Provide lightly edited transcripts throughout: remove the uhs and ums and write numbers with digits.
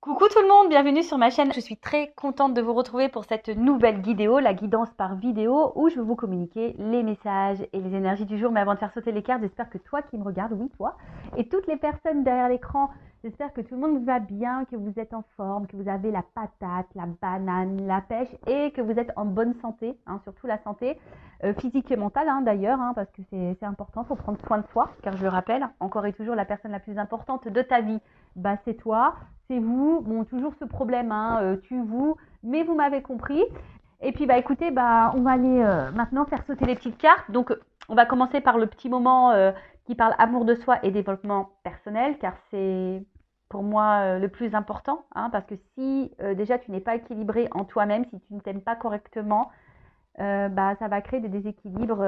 Coucou tout le monde, bienvenue sur ma chaîne. Je suis très contente de vous retrouver pour cette nouvelle vidéo, la guidance par vidéo, où je vais vous communiquer les messages et les énergies du jour. Mais avant de faire sauter les cartes, j'espère que toi qui me regardes, oui toi, et toutes les personnes derrière l'écran, j'espère que tout le monde va bien, que vous êtes en forme, que vous avez la patate, la banane, la pêche et que vous êtes en bonne santé, surtout la santé physique et mentale d'ailleurs, parce que c'est important, il faut prendre soin de soi, car je le rappelle, encore et toujours la personne la plus importante de ta vie, c'est toi. C'est vous, bon, toujours ce problème, tu, vous, mais vous m'avez compris. Et puis, écoutez, on va aller maintenant faire sauter les petites cartes. Donc, on va commencer par le petit moment qui parle amour de soi et développement personnel, car c'est pour moi le plus important, parce que si déjà tu n'es pas équilibré en toi-même, si tu ne t'aimes pas correctement, ça va créer des déséquilibres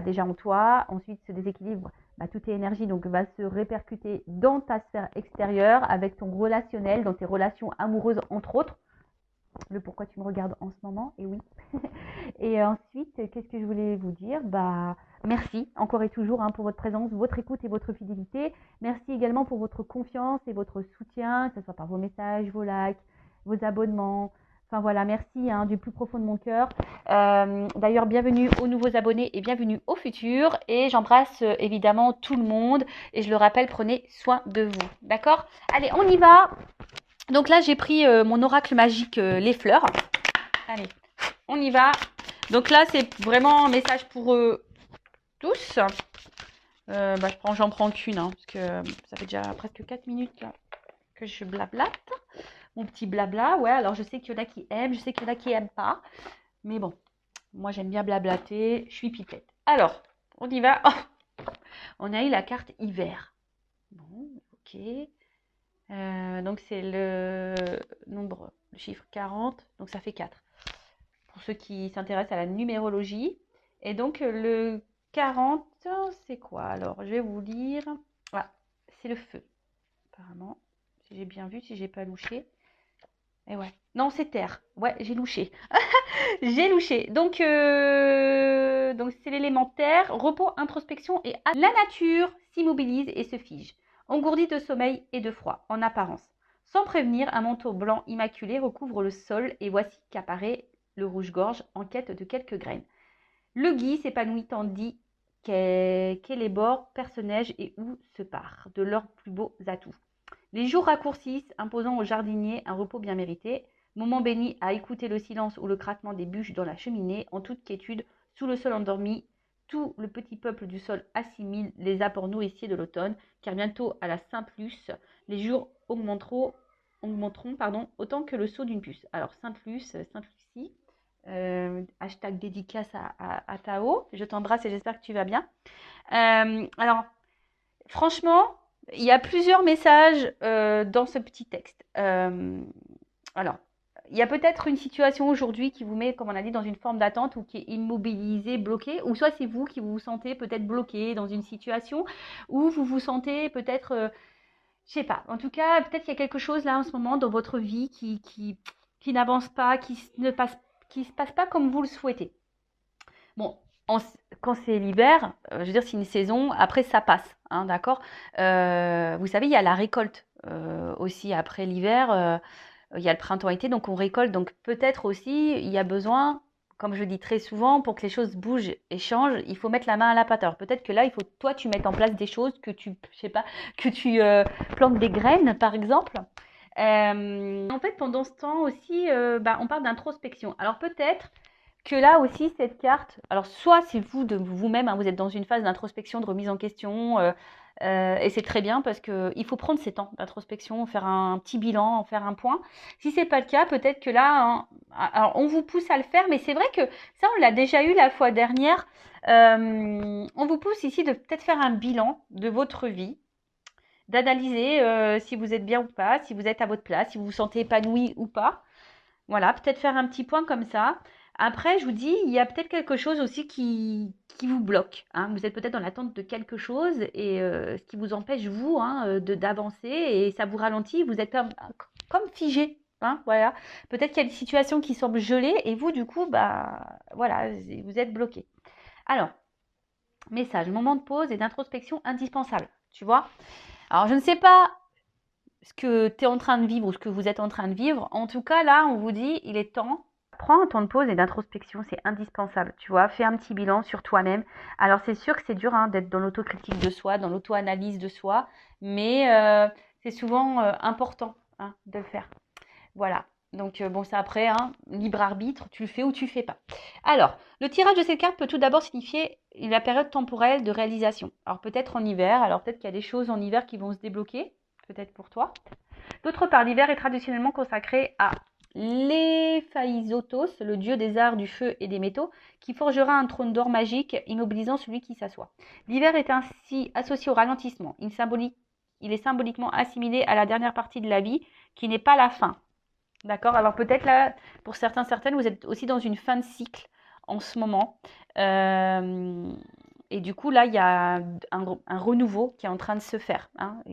déjà en toi. Ensuite, ce déséquilibre, toutes tes énergies donc, va se répercuter dans ta sphère extérieure, avec ton relationnel, dans tes relations amoureuses, entre autres. Le pourquoi tu me regardes en ce moment, et oui. Et ensuite, qu'est-ce que je voulais vous dire? Merci encore et toujours pour votre présence, votre écoute et votre fidélité. Merci également pour votre confiance et votre soutien, que ce soit par vos messages, vos likes, vos abonnements. Enfin voilà, merci du plus profond de mon cœur. D'ailleurs, bienvenue aux nouveaux abonnés et bienvenue aux futurs. Et j'embrasse évidemment tout le monde. Et je le rappelle, prenez soin de vous. D'accord? Allez, on y va. Donc là, j'ai pris mon oracle magique, les fleurs. Allez, on y va. Donc là, c'est vraiment un message pour tous. J'en prends qu'une, parce que ça fait déjà presque 4 minutes là, que je blablate. Mon petit blabla, ouais, alors je sais qu'il y en a qui aiment, je sais qu'il y en a qui n'aiment pas. Mais bon, moi j'aime bien blablater, je suis pipette. Alors, on y va. On a eu la carte hiver. Bon, ok. Donc c'est le nombre, le chiffre 40, donc ça fait 4. Pour ceux qui s'intéressent à la numérologie. Et donc le 40, c'est quoi? Alors je vais vous lire. Voilà, c'est le feu, apparemment. Si j'ai bien vu, si j'ai pas louché. Et ouais. Non, c'est terre. Ouais, j'ai louché. J'ai louché. Donc c'est l'élément terre, repos, introspection et la nature s'immobilise et se fige, engourdie de sommeil et de froid, en apparence. Sans prévenir, un manteau blanc immaculé recouvre le sol et voici qu'apparaît le rouge-gorge en quête de quelques graines. Le gui s'épanouit tandis qu'élébore perce neige et où se part de leurs plus beaux atouts. Les jours raccourcissent, imposant aux jardiniers un repos bien mérité, moment béni à écouter le silence ou le craquement des bûches dans la cheminée, en toute quiétude, sous le sol endormi, tout le petit peuple du sol assimile les apports nourriciers de l'automne, car bientôt à la Sainte-Luce, les jours augmenteront autant que le saut d'une puce. Alors Sainte-Luce, Sainte-Lucie, hashtag dédicace à Tao, je t'embrasse et j'espère que tu vas bien. Alors, franchement, il y a plusieurs messages dans ce petit texte. Alors, il y a peut-être une situation aujourd'hui qui vous met, comme on a dit, dans une forme d'attente ou qui est immobilisée, bloquée, ou soit c'est vous qui vous sentez peut-être bloqué dans une situation où vous vous sentez peut-être, je sais pas, en tout cas, peut-être qu'il y a quelque chose là en ce moment dans votre vie qui n'avance pas, qui se passe pas comme vous le souhaitez. Bon, quand c'est l'hiver, je veux dire, c'est une saison, après ça passe, d'accord. Vous savez, il y a la récolte aussi après l'hiver, il y a le printemps-été, donc on récolte. Donc peut-être aussi, il y a besoin, comme je dis très souvent, pour que les choses bougent et changent, il faut mettre la main à la pâte. Alors peut-être que là, il faut toi, tu mettes en place des choses, je sais pas, que tu plantes des graines, par exemple. En fait, pendant ce temps aussi, on parle d'introspection. Alors peut-être que là aussi, cette carte, alors soit c'est vous de vous-même, vous êtes dans une phase d'introspection, de remise en question, et c'est très bien parce qu'il faut prendre ces temps d'introspection, faire un petit bilan, en faire un point. Si c'est pas le cas, peut-être que là, alors on vous pousse à le faire, mais c'est vrai que ça, on l'a déjà eu la fois dernière. On vous pousse ici de peut-être faire un bilan de votre vie, d'analyser si vous êtes bien ou pas, si vous êtes à votre place, si vous vous sentez épanoui ou pas. Voilà, peut-être faire un petit point comme ça. Après, je vous dis, il y a peut-être quelque chose aussi qui vous bloque. Vous êtes peut-être dans l'attente de quelque chose et ce qui vous empêche, vous, d'avancer et ça vous ralentit. Vous êtes comme figé. Voilà. Peut-être qu'il y a des situations qui semblent gelées et vous, du coup, voilà, vous êtes bloqué. Alors, message, moment de pause et d'introspection indispensable. Tu vois? Alors, je ne sais pas ce que tu es en train de vivre ou ce que vous êtes en train de vivre. En tout cas, là, on vous dit, il est temps. Prends un temps de pause et d'introspection, c'est indispensable, tu vois. Fais un petit bilan sur toi-même. Alors, c'est sûr que c'est dur d'être dans l'autocritique de soi, dans l'auto-analyse de soi, mais c'est souvent important de le faire. Voilà. Donc, bon, c'est après, libre arbitre, tu le fais ou tu le fais pas. Alors, le tirage de cette carte peut tout d'abord signifier la période temporelle de réalisation. Alors, peut-être en hiver, alors peut-être qu'il y a des choses en hiver qui vont se débloquer, peut-être pour toi. D'autre part, l'hiver est traditionnellement consacré à l'Héphaïstos, le dieu des arts, du feu et des métaux, qui forgera un trône d'or magique, immobilisant celui qui s'assoit. L'hiver est ainsi associé au ralentissement. Il est symboliquement assimilé à la dernière partie de la vie, qui n'est pas la fin. D'accord? Alors peut-être là, pour certaines, vous êtes aussi dans une fin de cycle en ce moment. Et du coup, là, il y a un renouveau qui est en train de se faire,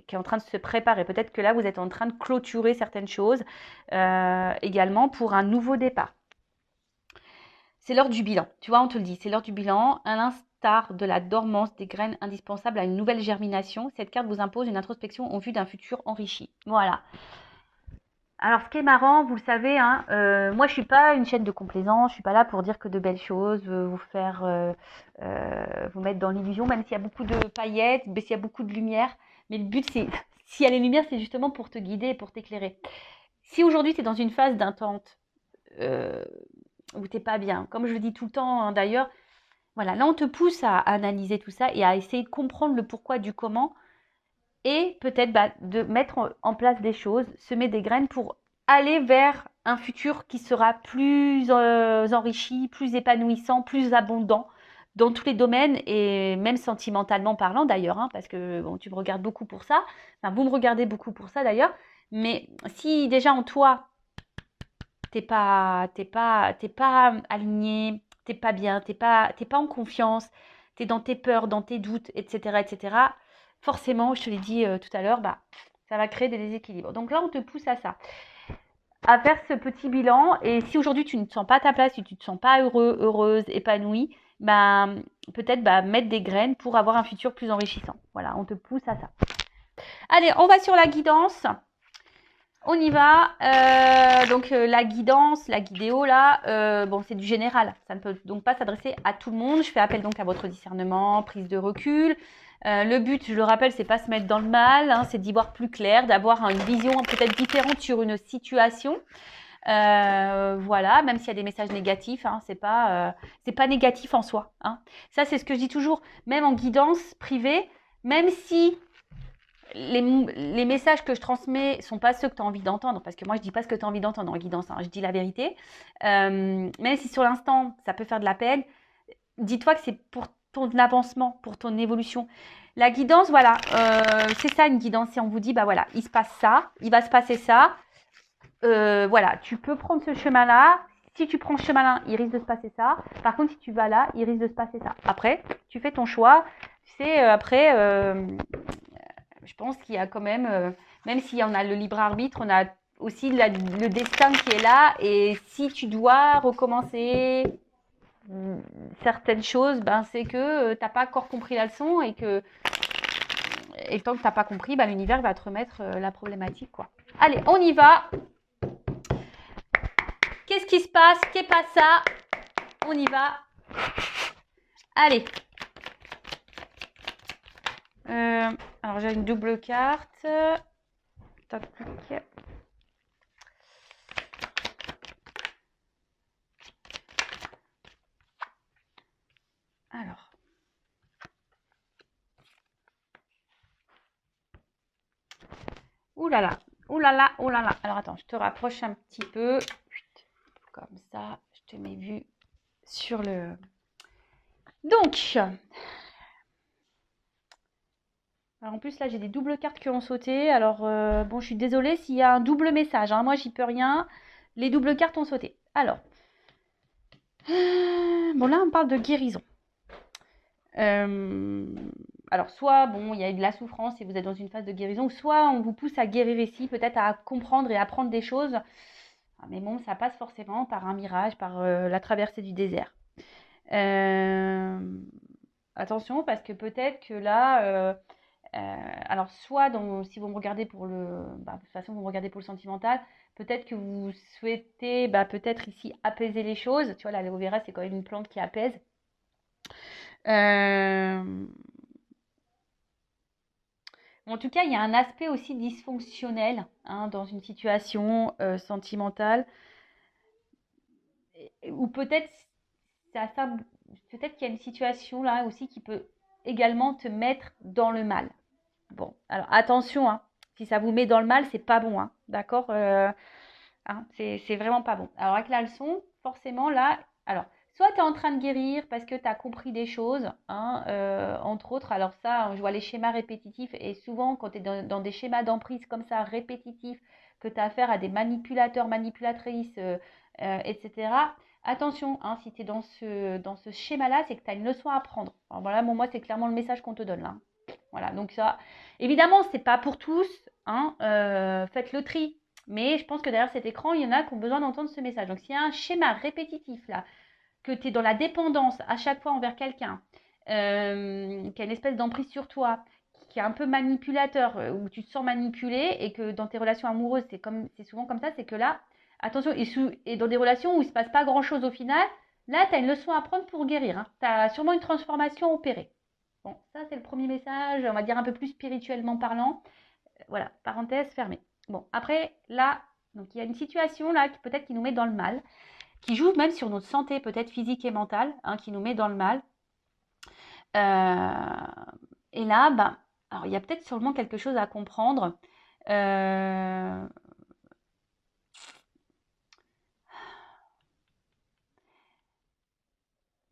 qui est en train de se préparer. Peut-être que là, vous êtes en train de clôturer certaines choses également pour un nouveau départ. C'est l'heure du bilan. Tu vois, on te le dit, c'est l'heure du bilan. À l'instar de la dormance des graines indispensables à une nouvelle germination, cette carte vous impose une introspection en vue d'un futur enrichi. Voilà. Alors, ce qui est marrant, vous le savez, moi je suis pas une chaîne de complaisance, je suis pas là pour dire que de belles choses, vous faire, vous mettre dans l'illusion, même s'il y a beaucoup de paillettes, s'il y a beaucoup de lumière. Mais le but, c'est, s'il y a les lumières, c'est justement pour te guider et pour t'éclairer. Si aujourd'hui tu es dans une phase d'intente, où t'es pas bien, comme je le dis tout le temps d'ailleurs, voilà, là on te pousse à analyser tout ça et à essayer de comprendre le pourquoi du comment et peut-être de mettre en place des choses, semer des graines pour aller vers un futur qui sera plus enrichi, plus épanouissant, plus abondant dans tous les domaines et même sentimentalement parlant d'ailleurs, parce que bon, tu me regardes beaucoup pour ça, enfin, vous me regardez beaucoup pour ça d'ailleurs, mais si déjà en toi, t'es pas aligné, t'es pas bien, t'es pas en confiance, t'es dans tes peurs, dans tes doutes, etc., forcément, je te l'ai dit tout à l'heure, ça va créer des déséquilibres. Donc là, on te pousse à ça, à faire ce petit bilan. Et si aujourd'hui, tu ne te sens pas à ta place, si tu ne te sens pas heureux, heureuse, épanouie, peut-être mettre des graines pour avoir un futur plus enrichissant. Voilà, on te pousse à ça. Allez, on va sur la guidance. On y va. Donc la guidance, la guidéo là, bon c'est du général. Ça ne peut donc pas s'adresser à tout le monde. Je fais appel donc à votre discernement, prise de recul. Le but, je le rappelle, c'est pas se mettre dans le mal, c'est d'y voir plus clair, d'avoir une vision peut-être différente sur une situation. Voilà, même s'il y a des messages négatifs, c'est pas négatif en soi. Ça c'est ce que je dis toujours, même en guidance privée, même si les messages que je transmets sont pas ceux que tu as envie d'entendre, parce que moi je dis pas ce que tu as envie d'entendre en guidance, je dis la vérité. Même si sur l'instant ça peut faire de la peine, dis-toi que c'est pour ton avancement, pour ton évolution. La guidance, voilà, c'est ça une guidance. Si on vous dit, voilà, il se passe ça, il va se passer ça, voilà, tu peux prendre ce chemin-là. Si tu prends ce chemin-là, il risque de se passer ça. Par contre, si tu vas là, il risque de se passer ça. Après, tu fais ton choix. Tu sais, après, je pense qu'il y a quand même s'il y en a le libre arbitre, on a aussi le destin qui est là. Et si tu dois recommencer certaines choses, c'est que tu n'as pas encore compris la leçon et tant que tu n'as pas compris, l'univers va te remettre la problématique, quoi. Allez, on y va. Qu'est-ce qui se passe? Qu'est pas ça? On y va. Allez. Alors, j'ai une double carte. Tac. Alors. Ouh là là. Ouh là là. Ouh là là. Alors, attends, je te rapproche un petit peu. Comme ça, je te mets vue sur le... Donc, alors en plus là j'ai des doubles cartes qui ont sauté. Alors bon, je suis désolée s'il y a un double message. Moi j'y peux rien. Les doubles cartes ont sauté. Alors, bon là on parle de guérison. Alors soit bon il y a eu de la souffrance et vous êtes dans une phase de guérison, soit on vous pousse à guérir ici, peut-être à comprendre et apprendre des choses. Mais bon, ça passe forcément par un mirage, par la traversée du désert. Attention, parce que peut-être que là, Alors, soit si vous me regardez pour de toute façon, vous me regardez pour le sentimental, peut-être que vous souhaitez, peut-être ici, apaiser les choses. Tu vois, l'aloe vera, c'est quand même une plante qui apaise. Euh, En tout cas, il y a un aspect aussi dysfonctionnel hein, dans une situation sentimentale, ou peut-être peut-être qu'il y a une situation là aussi qui peut également te mettre dans le mal. Bon, alors attention, hein, si ça vous met dans le mal, c'est pas bon, hein, d'accord hein, c'est vraiment pas bon. Alors avec la leçon, forcément là, alors soit tu es en train de guérir parce que tu as compris des choses, hein, entre autres, alors ça, je vois les schémas répétitifs et souvent quand tu es dans des schémas d'emprise comme ça, répétitifs, que tu as affaire à des manipulateurs, manipulatrices, etc. Attention, hein, si tu es dans ce schéma-là, c'est que tu as une leçon à apprendre. Alors voilà, moi, c'est clairement le message qu'on te donne là. Voilà, donc ça, évidemment, c'est pas pour tous, hein, faites le tri. Mais je pense que derrière cet écran, il y en a qui ont besoin d'entendre ce message. Donc, s'il y a un schéma répétitif là, que tu es dans la dépendance à chaque fois envers quelqu'un, qui a une espèce d'emprise sur toi, qui est un peu manipulateur, où tu te sens manipulé et que dans tes relations amoureuses, c'est souvent comme ça, c'est que là, attention, et dans des relations où il ne se passe pas grand-chose au final, là, tu as une leçon à prendre pour guérir. Hein. Tu as sûrement une transformation opérée. Bon, ça, c'est le premier message, on va dire un peu plus spirituellement parlant. Voilà, parenthèse fermée. Bon, après, là, donc il y a une situation là qui peut-être qui nous met dans le mal, qui joue même sur notre santé, peut-être physique et mentale, hein, qui nous met dans le mal. Et là, alors il y a peut-être sûrement quelque chose à comprendre.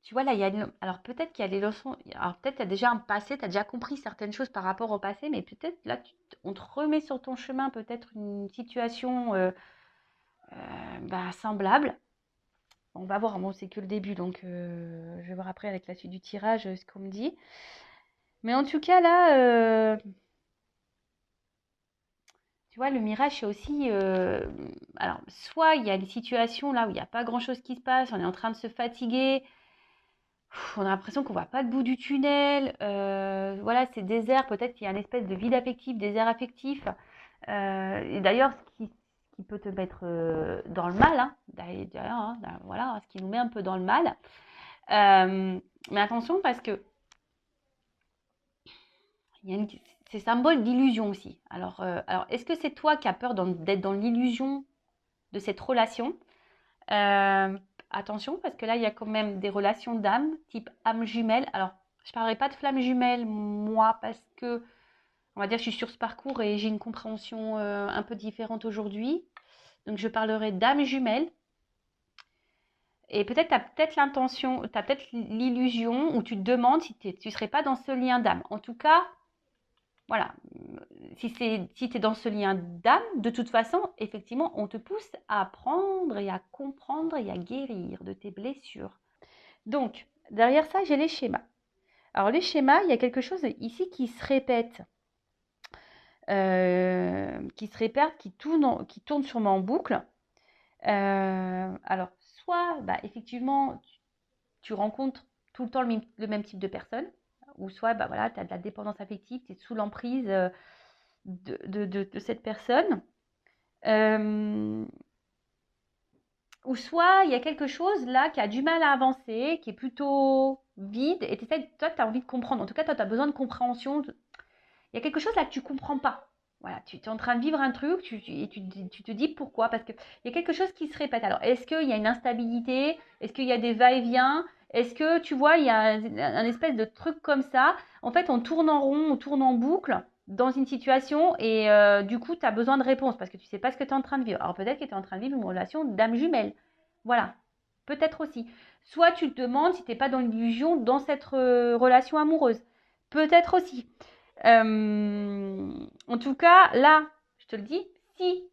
Tu vois, là, alors peut-être qu'il y a des leçons. Alors peut-être qu'il y a déjà un passé, tu as déjà compris certaines choses par rapport au passé, mais peut-être là, on te remet sur ton chemin peut-être une situation semblable. On va voir, bon, c'est que le début, donc je vais voir après avec la suite du tirage ce qu'on me dit. Mais en tout cas, là, tu vois, le mirage, c'est aussi... alors, soit il y a des situations là où il n'y a pas grand-chose qui se passe, on est en train de se fatiguer, on a l'impression qu'on ne voit pas le bout du tunnel, voilà, c'est désert, peut-être qu'il y a une espèce de vide affectif, désert affectif. Et d'ailleurs, ce qui peut te mettre dans le mal, hein, d'ailleurs, hein, voilà, ce qui nous met un peu dans le mal. Mais attention parce que c'est symbole d'illusion aussi. Alors est-ce que c'est toi qui as peur d'être dans l'illusion de cette relation Attention, parce que là, il y a quand même des relations d'âme, type âme jumelle. Alors, je ne parlerai pas de flamme jumelle, moi, parce que, on va dire, je suis sur ce parcours et j'ai une compréhension un peu différente aujourd'hui. Donc, je parlerai d'âme jumelle. Et peut-être tu as peut-être l'intention, tu as peut-être l'illusion où tu te demandes si tu ne serais pas dans ce lien d'âme. En tout cas, voilà, si tu es dans ce lien d'âme, de toute façon, effectivement, on te pousse à apprendre et à comprendre et à guérir de tes blessures. Donc, derrière ça, j'ai les schémas. Alors, les schémas, il y a quelque chose ici qui se répète, qui tourne sûrement en boucle. Alors, soit, effectivement, tu rencontres tout le temps le même type de personne, ou soit, voilà, tu as de la dépendance affective, tu es sous l'emprise de cette personne. Ou soit il y a quelque chose là qui a du mal à avancer, qui est plutôt vide, et toi, tu as envie de comprendre. En tout cas, toi, tu as besoin de compréhension. Il y a quelque chose là que tu ne comprends pas. Voilà, tu es en train de vivre un truc et tu te dis pourquoi. Parce qu'il y a quelque chose qui se répète. Alors, est-ce qu'il y a une instabilité? Est-ce qu'il y a des va-et-vient? Est-ce que, tu vois, il y a un espèce de truc comme ça? En fait, on tourne en rond, on tourne en boucle dans une situation et du coup, tu as besoin de réponses parce que tu ne sais pas ce que tu es en train de vivre. Alors, peut-être que tu es en train de vivre une relation d'âme jumelle. Voilà, peut-être aussi. Soit tu te demandes si tu n'es pas dans l'illusion dans cette relation amoureuse. Peut-être aussi. En tout cas, là, je te le dis, si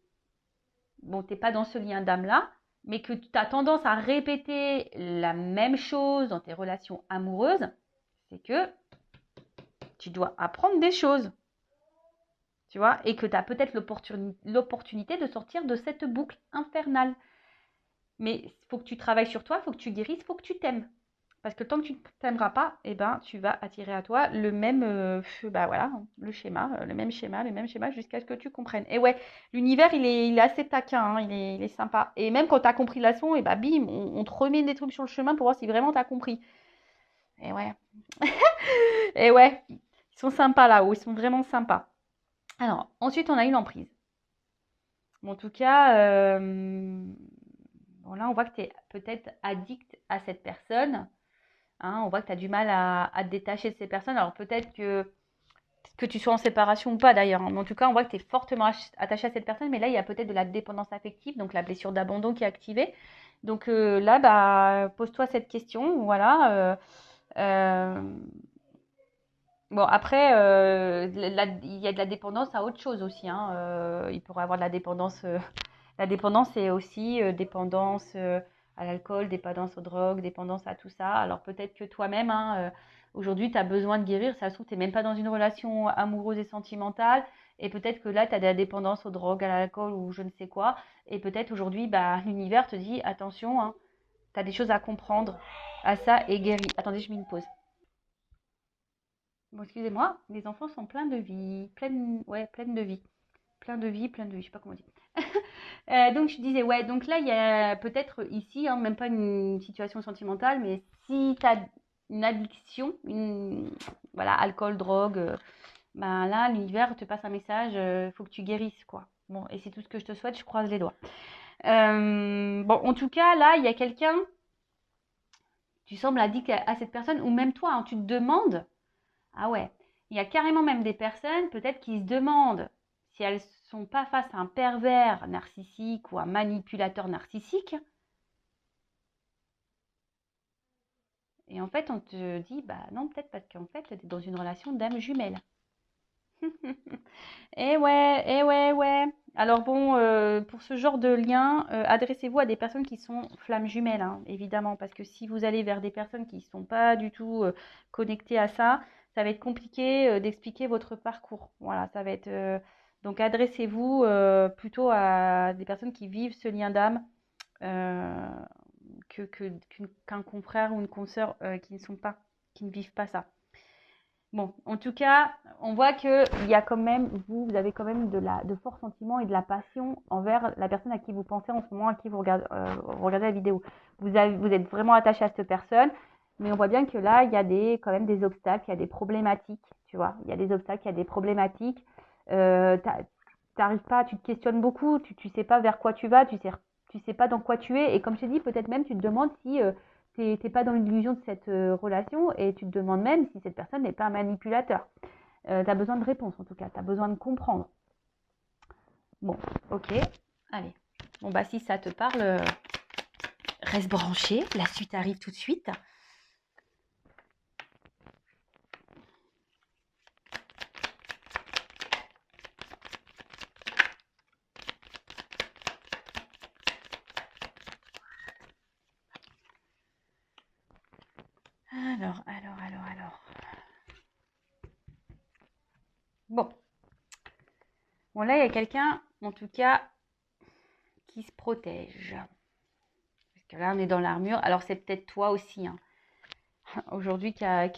bon, tu n'es pas dans ce lien d'âme-là, mais que tu as tendance à répéter la même chose dans tes relations amoureuses, c'est que tu dois apprendre des choses. Tu vois, et que tu as peut-être l'opportunité de sortir de cette boucle infernale. Mais il faut que tu travailles sur toi, il faut que tu guérisses, il faut que tu t'aimes. Parce que tant que tu ne t'aimeras pas, eh ben, tu vas attirer à toi le même, bah voilà, le même schéma jusqu'à ce que tu comprennes. Et ouais, l'univers, il est assez taquin, hein, il est sympa. Et même quand tu as compris la leçon, et bah bim, on te remet des trucs sur le chemin pour voir si vraiment tu as compris. Et ouais, et ouais, ils sont sympas là-haut, ils sont vraiment sympas. Alors, ensuite, on a eu l'emprise. Bon, en tout cas, bon, là, on voit que tu es peut-être addict à cette personne. Hein, on voit que tu as du mal à te détacher de ces personnes. Alors peut-être que tu sois en séparation ou pas d'ailleurs. Hein, mais en tout cas, on voit que tu es fortement attaché à cette personne. Mais là, il y a peut-être de la dépendance affective, donc la blessure d'abandon qui est activée. Donc là, bah, pose-toi cette question. Voilà. Bon, après, il y a de la dépendance à autre chose aussi. Hein. Il pourrait y avoir de la dépendance. La dépendance, c'est aussi dépendance à l'alcool, dépendance aux drogues, dépendance à tout ça. Alors peut-être que toi-même, hein, aujourd'hui, tu as besoin de guérir. Ça se trouve, tu n'es même pas dans une relation amoureuse et sentimentale. Et peut-être que là, tu as de la dépendance aux drogues, à l'alcool ou je ne sais quoi. Et peut-être aujourd'hui, bah, l'univers te dit, attention, hein, tu as des choses à comprendre à ça et guéris. Attendez, je mets une pause. Bon, excusez-moi, les enfants sont pleins de vie, ouais, pleines de vie. Plein de vie, je sais pas comment dire. Donc je disais, ouais, donc là, il y a peut-être ici, hein, même pas une situation sentimentale, mais si tu as une addiction, voilà, alcool, drogue, ben là, l'univers te passe un message, faut que tu guérisses, quoi. Bon, et c'est tout ce que je te souhaite, je croise les doigts. Bon, en tout cas, là, il y a quelqu'un, tu sembles addict à cette personne, ou même toi, hein, tu te demandes, ah ouais, il y a carrément même des personnes, peut-être, qui se demandent si elles sont pas face à un pervers narcissique ou un manipulateur narcissique. Et en fait, on te dit, bah non, peut-être parce qu'en fait, tu es dans une relation d'âme jumelle. Eh ouais, ouais. Alors bon, pour ce genre de lien, adressez-vous à des personnes qui sont flammes jumelles, hein, évidemment, parce que si vous allez vers des personnes qui ne sont pas du tout connectées à ça, ça va être compliqué d'expliquer votre parcours. Voilà, ça va être. Donc adressez-vous plutôt à des personnes qui vivent ce lien d'âme euh, qu'un confrère ou une consoeur qui ne sont pas, qui ne vivent pas ça. Bon, en tout cas, on voit que il y a quand même, vous avez quand même de forts sentiments et de la passion envers la personne à qui vous pensez en ce moment, à qui vous regardez la vidéo. Vous êtes vraiment attaché à cette personne, mais on voit bien que là, il y a quand même des obstacles, il y a des problématiques, tu vois. Il y a des obstacles, il y a des problématiques. T'arrives pas, tu te questionnes beaucoup, tu sais pas vers quoi tu vas, tu sais pas dans quoi tu es. Et comme je t'ai dit, peut-être même tu te demandes si t'es pas dans l'illusion de cette relation et tu te demandes même si cette personne n'est pas un manipulateur. Tu as besoin de réponses en tout cas, tu as besoin de comprendre. Bon, ok, allez. Bon bah si ça te parle, reste branché, la suite arrive tout de suite. Alors. Bon. Bon là il y a quelqu'un, en tout cas, qui se protège. Parce que là on est dans l'armure, alors c'est peut-être toi aussi, hein. Aujourd'hui qui a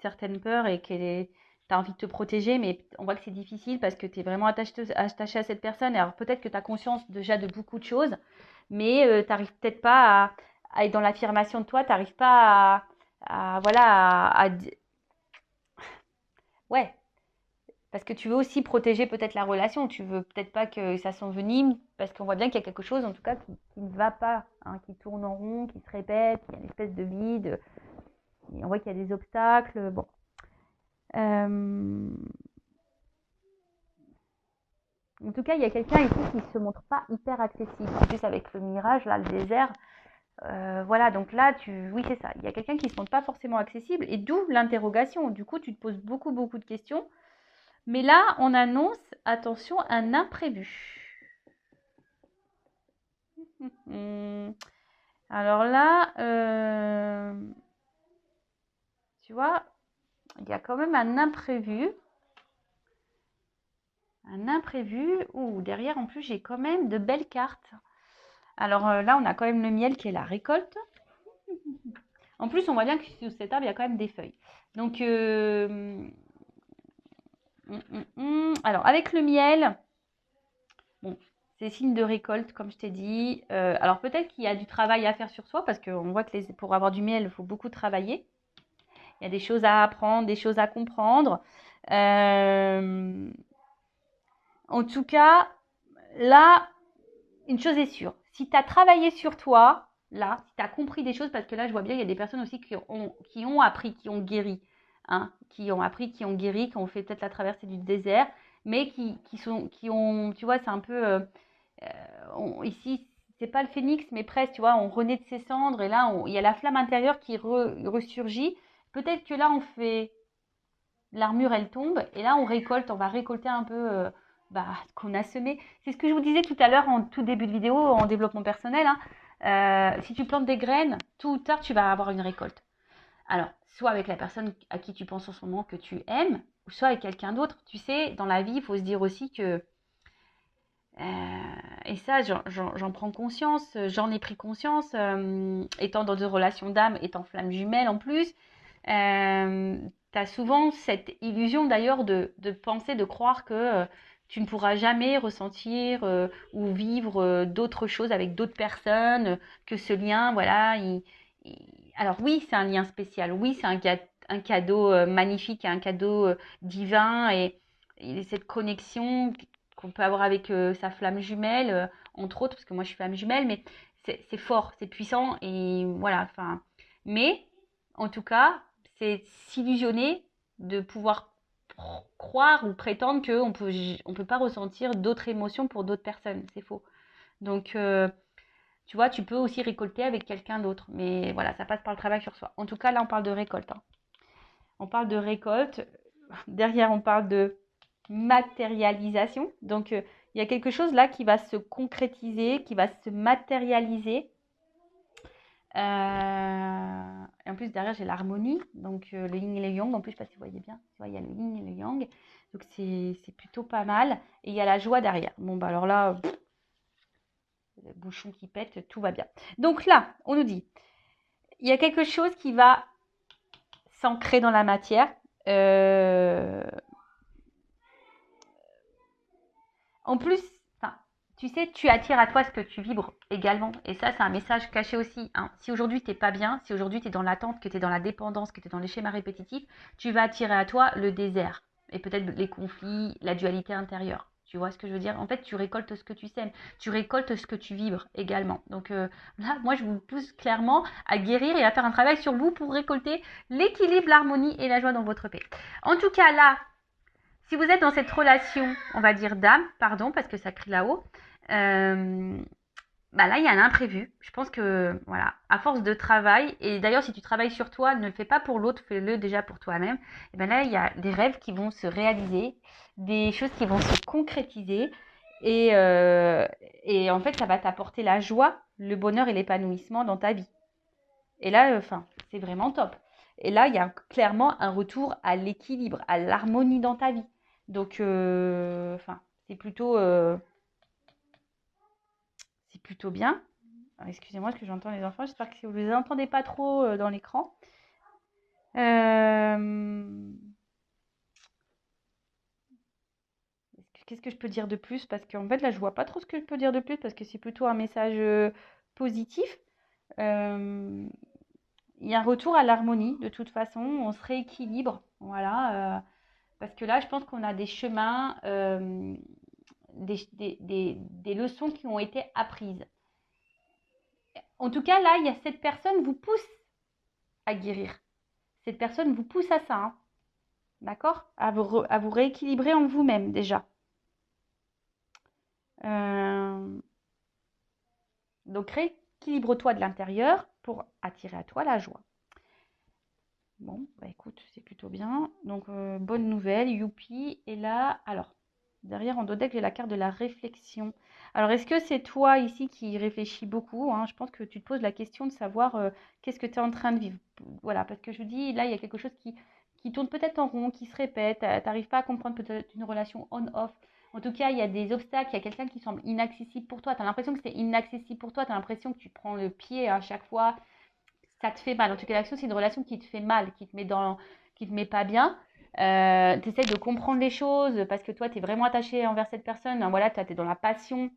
certaines peurs et qui tu as envie de te protéger, mais on voit que c'est difficile parce que tu es vraiment attaché à cette personne. Alors peut-être que tu as conscience déjà de beaucoup de choses, mais tu n'arrives peut-être pas à être dans l'affirmation de toi, tu n'arrives pas voilà, ouais, parce que tu veux aussi protéger peut-être la relation, tu veux peut-être pas que ça s'envenime, parce qu'on voit bien qu'il y a quelque chose en tout cas qui ne va pas, hein, qui tourne en rond, qui se répète, il y a une espèce de vide. Et on voit qu'il y a des obstacles. Bon. En tout cas, il y a quelqu'un ici qui ne se montre pas hyper accessible. En plus, avec le mirage, là, le désert. Voilà, donc là, oui, c'est ça. Il y a quelqu'un qui ne se montre pas forcément accessible. Et d'où l'interrogation. Du coup, tu te poses beaucoup, beaucoup de questions. Mais là, on annonce, attention, un imprévu. Alors là, tu vois, il y a quand même un imprévu. Un imprévu. Ouh, derrière, en plus, j'ai quand même de belles cartes. Alors là, on a quand même le miel qui est la récolte. En plus, on voit bien que sous cet arbre, il y a quand même des feuilles. Donc, alors, avec le miel, bon, c'est signe de récolte, comme je t'ai dit. Alors, peut-être qu'il y a du travail à faire sur soi, parce qu'on voit que pour avoir du miel, il faut beaucoup travailler. Il y a des choses à apprendre, des choses à comprendre. En tout cas, là, une chose est sûre. Si tu as travaillé sur toi, là, si tu as compris des choses, parce que là, je vois bien, il y a des personnes aussi qui ont appris, qui ont guéri. Hein, qui ont appris, qui ont guéri, qui ont fait peut-être la traversée du désert, mais qui ont, tu vois, c'est un peu, ici, c'est pas le phénix, mais presque, tu vois, on renaît de ses cendres, et là, il y a la flamme intérieure qui ressurgit. Peut-être que là, on fait l'armure elle tombe et là on va récolter un peu ce qu'on a semé. C'est ce que je vous disais tout à l'heure en tout début de vidéo en développement personnel. Hein. Si tu plantes des graines, tôt ou tard tu vas avoir une récolte. Alors, soit avec la personne à qui tu penses en ce moment que tu aimes, ou soit avec quelqu'un d'autre. Tu sais, dans la vie, il faut se dire aussi que, et ça j'en prends conscience, j'en ai pris conscience, étant dans des relations d'âme, étant flamme jumelle en plus, tu as souvent cette illusion d'ailleurs de penser, de croire que tu ne pourras jamais ressentir ou vivre d'autres choses avec d'autres personnes, que ce lien, voilà. Alors oui, c'est un lien spécial, oui, c'est un cadeau magnifique, un cadeau divin et cette connexion qu'on peut avoir avec sa flamme jumelle, entre autres, parce que moi je suis flamme jumelle, mais c'est fort, c'est puissant et voilà, enfin. Mais en tout cas, c'est s'illusionner de pouvoir croire ou prétendre on peut pas ressentir d'autres émotions pour d'autres personnes. C'est faux. Donc, tu vois, tu peux aussi récolter avec quelqu'un d'autre. Mais voilà, ça passe par le travail sur soi. En tout cas, là, on parle de récolte. Hein. On parle de récolte. Derrière, on parle de matérialisation. Donc, il y a quelque chose là qui va se concrétiser, qui va se matérialiser. Et en plus, derrière, j'ai l'harmonie, donc le yin et le yang. En plus, je ne sais pas si vous voyez bien, tu vois, il y a le yin et le yang. Donc, c'est plutôt pas mal. Et il y a la joie derrière. Bon, bah alors là, le bouchon qui pète, tout va bien. Donc là, on nous dit, il y a quelque chose qui va s'ancrer dans la matière. En plus, tu sais, tu attires à toi ce que tu vibres également. Et ça, c'est un message caché aussi. Hein. Si aujourd'hui, tu n'es pas bien, si aujourd'hui, tu es dans l'attente, que tu es dans la dépendance, que tu es dans les schémas répétitifs, tu vas attirer à toi le désert. Et peut-être les conflits, la dualité intérieure. Tu vois ce que je veux dire? En fait, tu récoltes ce que tu sèmes. Tu récoltes ce que tu vibres également. Donc là, moi, je vous pousse clairement à guérir et à faire un travail sur vous pour récolter l'équilibre, l'harmonie et la joie dans votre paix. En tout cas, là, si vous êtes dans cette relation, on va dire d'âme, pardon, parce que ça crie là-haut, là, il y a un imprévu. Je pense que, voilà, à force de travail, et d'ailleurs, si tu travailles sur toi, ne le fais pas pour l'autre, fais-le déjà pour toi-même. Et bien là, il y a des rêves qui vont se réaliser, des choses qui vont se concrétiser, et en fait, ça va t'apporter la joie, le bonheur et l'épanouissement dans ta vie. Et là, c'est vraiment top. Et là, il y a clairement un retour à l'équilibre, à l'harmonie dans ta vie. Donc, c'est plutôt bien. Excusez-moi, parce que j'entends les enfants. J'espère que vous ne les entendez pas trop dans l'écran. Qu'est-ce que je peux dire de plus? Parce qu'en fait, là, je vois pas trop ce que je peux dire de plus parce que c'est plutôt un message positif. Il y a un retour à l'harmonie, de toute façon. On se rééquilibre. Voilà. Parce que là, je pense qu'on a des chemins, des leçons qui ont été apprises. En tout cas, là, il y a cette personne vous pousse à guérir. Cette personne vous pousse à ça. Hein. D'accord? À vous rééquilibrer en vous-même déjà. Donc, rééquilibre-toi de l'intérieur pour attirer à toi la joie. Bon, écoute, c'est plutôt bien. Donc, bonne nouvelle, youpi. Et là, alors, derrière en dos deck, j'ai la carte de la réflexion. Alors, est-ce que c'est toi ici qui réfléchis beaucoup? Hein? Je pense que tu te poses la question de savoir qu'est-ce que tu es en train de vivre. Voilà, parce que je vous dis, là, il y a quelque chose qui tourne peut-être en rond, qui se répète. Tu n'arrives pas à comprendre peut-être une relation on-off. En tout cas, il y a des obstacles, il y a quelqu'un qui semble inaccessible pour toi. Tu as l'impression que c'est inaccessible pour toi. Tu as l'impression que tu prends le pied à chaque fois. ça te fait mal. En tout cas, l'action, c'est une relation qui te fait mal, qui te met pas bien. Tu essaies de comprendre les choses parce que toi, tu es vraiment attaché envers cette personne. Hein, voilà, tu es dans la passion.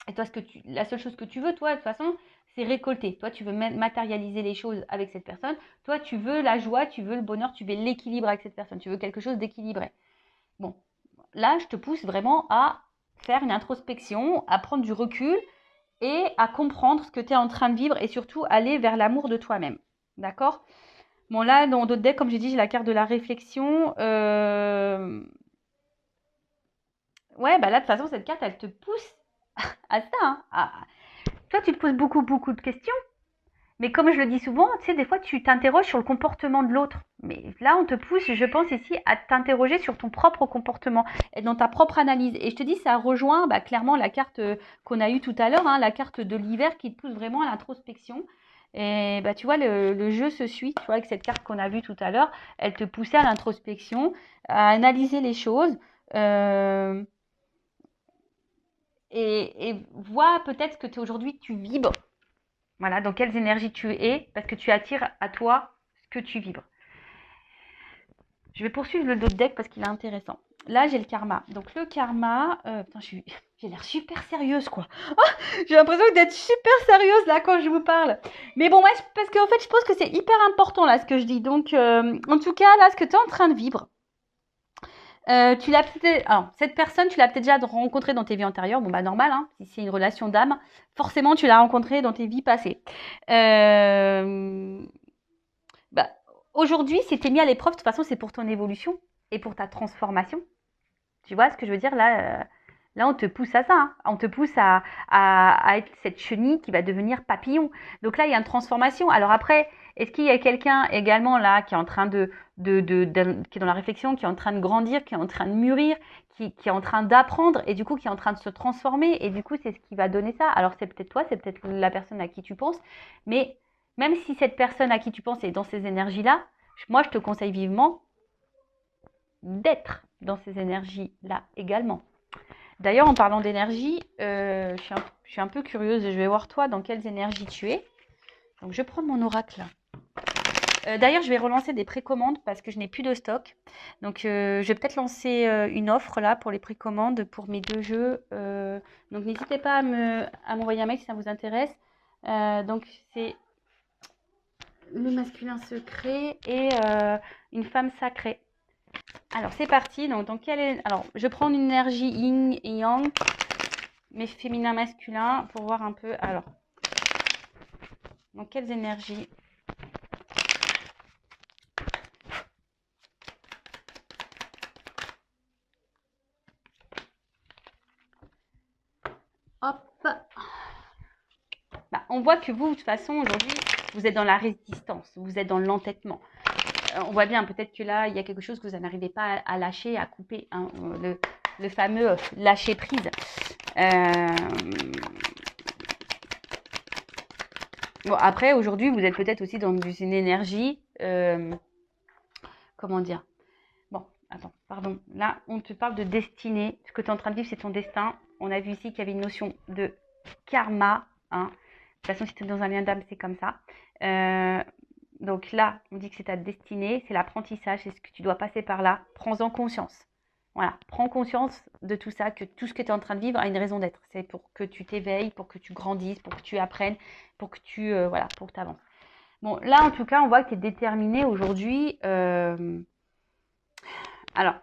Et toi, la seule chose que tu veux, toi, de toute façon, c'est récolter. Toi, tu veux matérialiser les choses avec cette personne. Toi, tu veux la joie, tu veux le bonheur, tu veux l'équilibre avec cette personne. Tu veux quelque chose d'équilibré. Bon, là, je te pousse vraiment à faire une introspection, à prendre du recul et à comprendre ce que tu es en train de vivre et surtout aller vers l'amour de toi-même. D'accord? Bon, là, dans d'autres decks, comme j'ai dit, j'ai la carte de la réflexion. Ouais, bah là, de toute façon, cette carte, elle te pousse à ça. Hein. Toi, tu te poses beaucoup, beaucoup de questions. Mais comme je le dis souvent, tu sais, des fois, tu t'interroges sur le comportement de l'autre. Mais là, on te pousse, je pense ici, à t'interroger sur ton propre comportement et dans ta propre analyse. Et je te dis, ça rejoint clairement la carte qu'on a eue tout à l'heure, hein, la carte de l'hiver qui te pousse vraiment à l'introspection. Et tu vois, le jeu se suit, tu vois, avec cette carte qu'on a vue tout à l'heure, elle te poussait à l'introspection, à analyser les choses. Euh, et vois peut-être que aujourd'hui tu vibres. Voilà, dans quelles énergies tu es, parce que tu attires à toi ce que tu vibres. Je vais poursuivre le dos de deck parce qu'il est intéressant. Là, j'ai le karma. Donc le karma, putain, j'ai l'air super sérieuse, quoi. Oh, j'ai l'impression d'être super sérieuse là quand je vous parle. Mais bon, ouais, parce qu'en fait, je pense que c'est hyper important là ce que je dis. Donc, en tout cas, là, ce que tu es en train de vivre, tu l'as peut-être. Alors, cette personne, tu l'as peut-être déjà rencontrée dans tes vies antérieures. Bon, bah, normal, hein, si c'est une relation d'âme, forcément, tu l'as rencontrée dans tes vies passées. Bah, aujourd'hui, si tu es mis à l'épreuve, de toute façon, c'est pour ton évolution et pour ta transformation. Tu vois ce que je veux dire là là, on te pousse à ça. Hein. On te pousse à être cette chenille qui va devenir papillon. Donc là, il y a une transformation. Alors après, est-ce qu'il y a quelqu'un également là qui est en train qui est dans la réflexion, qui est en train de grandir, qui est en train de mûrir, qui est en train d'apprendre et du coup qui est en train de se transformer et du coup c'est ce qui va donner ça. Alors c'est peut-être toi, c'est peut-être la personne à qui tu penses, mais même si cette personne à qui tu penses est dans ces énergies-là, moi je te conseille vivement d'être dans ces énergies-là également. D'ailleurs, en parlant d'énergie, je suis un peu curieuse. Je vais voir toi dans quelles énergies tu es. Donc, je prends mon oracle. D'ailleurs, je vais relancer des précommandes parce que je n'ai plus de stock. Donc, je vais peut-être lancer une offre là pour les précommandes pour mes 2 jeux. Donc, n'hésitez pas à m'envoyer un mail si ça vous intéresse. Donc, c'est le masculin secret et une femme sacrée. Alors, c'est parti. Donc, alors, je prends une énergie yin et yang, mais féminin, masculin, pour voir un peu. Alors, donc, quelles énergies? Hop. On voit que vous, de toute façon, aujourd'hui, vous êtes dans la résistance, vous êtes dans l'entêtement. On voit bien, peut-être que là, il y a quelque chose que vous n'arrivez pas à lâcher, à couper. Hein, le fameux lâcher prise. Bon, après, aujourd'hui, vous êtes peut-être aussi dans une énergie. Comment dire? Bon, attends, pardon. Là, on te parle de destinée. Ce que tu es en train de vivre, c'est ton destin. On a vu ici qu'il y avait une notion de karma. Hein. De toute façon, si tu es dans un lien d'âme, c'est comme ça. Donc là, on dit que c'est ta destinée, c'est l'apprentissage, c'est ce que tu dois passer par là. Prends-en conscience. Voilà, prends conscience de tout ça, que tout ce que tu es en train de vivre a une raison d'être. C'est pour que tu t'éveilles, pour que tu grandisses, pour que tu apprennes, pour que tu voilà, pour que tu avances. Bon, là, en tout cas, on voit que tu es déterminé aujourd'hui. Alors,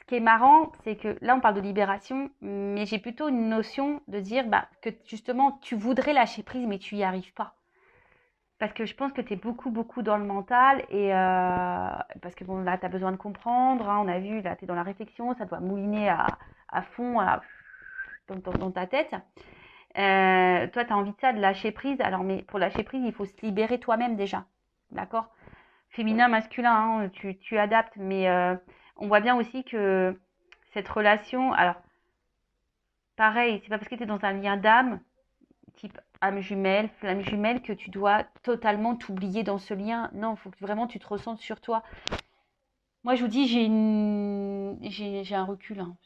ce qui est marrant, c'est que là, on parle de libération, mais j'ai plutôt une notion de dire que justement, tu voudrais lâcher prise, mais tu n'y arrives pas. Parce que je pense que tu es beaucoup, beaucoup dans le mental et parce que bon, là, tu as besoin de comprendre. Hein, on a vu, là, tu es dans la réflexion, ça doit mouliner à fond dans ta tête. Toi, tu as envie de ça, de lâcher prise. Alors, mais pour lâcher prise, il faut se libérer toi-même déjà. D'accord? Féminin, masculin, hein, tu adaptes, mais on voit bien aussi que cette relation, alors pareil, c'est pas parce que tu es dans un lien d'âme, type âme jumelle, flamme jumelle, que tu dois totalement t'oublier dans ce lien. Non, il faut que vraiment tu te ressentes sur toi. Moi, je vous dis, j'ai un recul hein,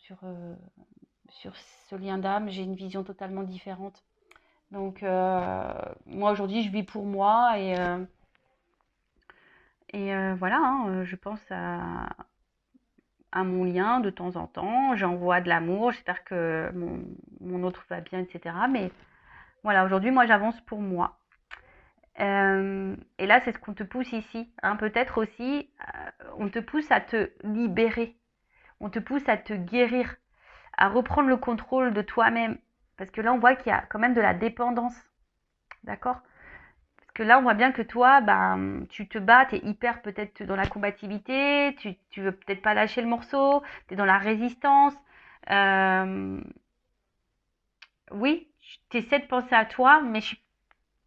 sur ce lien d'âme, j'ai une vision totalement différente. Donc, moi aujourd'hui, je vis pour moi et Et voilà, hein, je pense à mon lien de temps en temps. J'envoie de l'amour. J'espère que mon autre va bien, etc. Mais voilà, aujourd'hui, moi, j'avance pour moi. Et là, c'est ce qu'on te pousse ici, hein. Peut-être aussi, on te pousse à te libérer. On te pousse à te guérir, à reprendre le contrôle de toi-même. Parce que là, on voit qu'il y a quand même de la dépendance. D'accord? Parce que là, on voit bien que toi, ben, tu te bats, tu es hyper peut-être dans la combativité, tu veux peut-être pas lâcher le morceau, tu es dans la résistance. Euh, oui, tu essaies de penser à toi, mais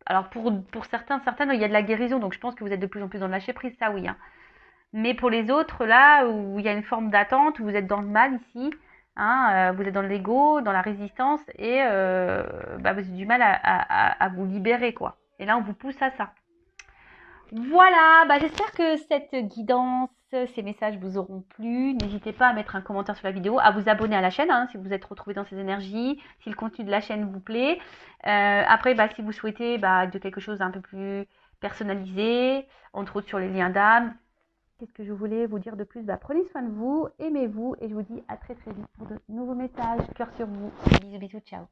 alors pour certains, certaines, il y a de la guérison, donc je pense que vous êtes de plus en plus dans le lâcher prise, ça oui, hein. Mais pour les autres, là, où il y a une forme d'attente, où vous êtes dans le mal ici, hein, vous êtes dans l'ego, dans la résistance, et bah, vous avez du mal à vous libérer, quoi. Et là, on vous pousse à ça. Voilà, bah j'espère que cette guidance, ces messages vous auront plu. N'hésitez pas à mettre un commentaire sur la vidéo, à vous abonner à la chaîne hein, si vous êtes retrouvé dans ces énergies, si le contenu de la chaîne vous plaît. Après, bah, si vous souhaitez de quelque chose d'un peu plus personnalisé, entre autres sur les liens d'âme. Qu'est-ce que je voulais vous dire de plus? Bah, prenez soin de vous, aimez-vous et je vous dis à très très vite pour de nouveaux messages. Cœur sur vous. Bisous bisous, ciao.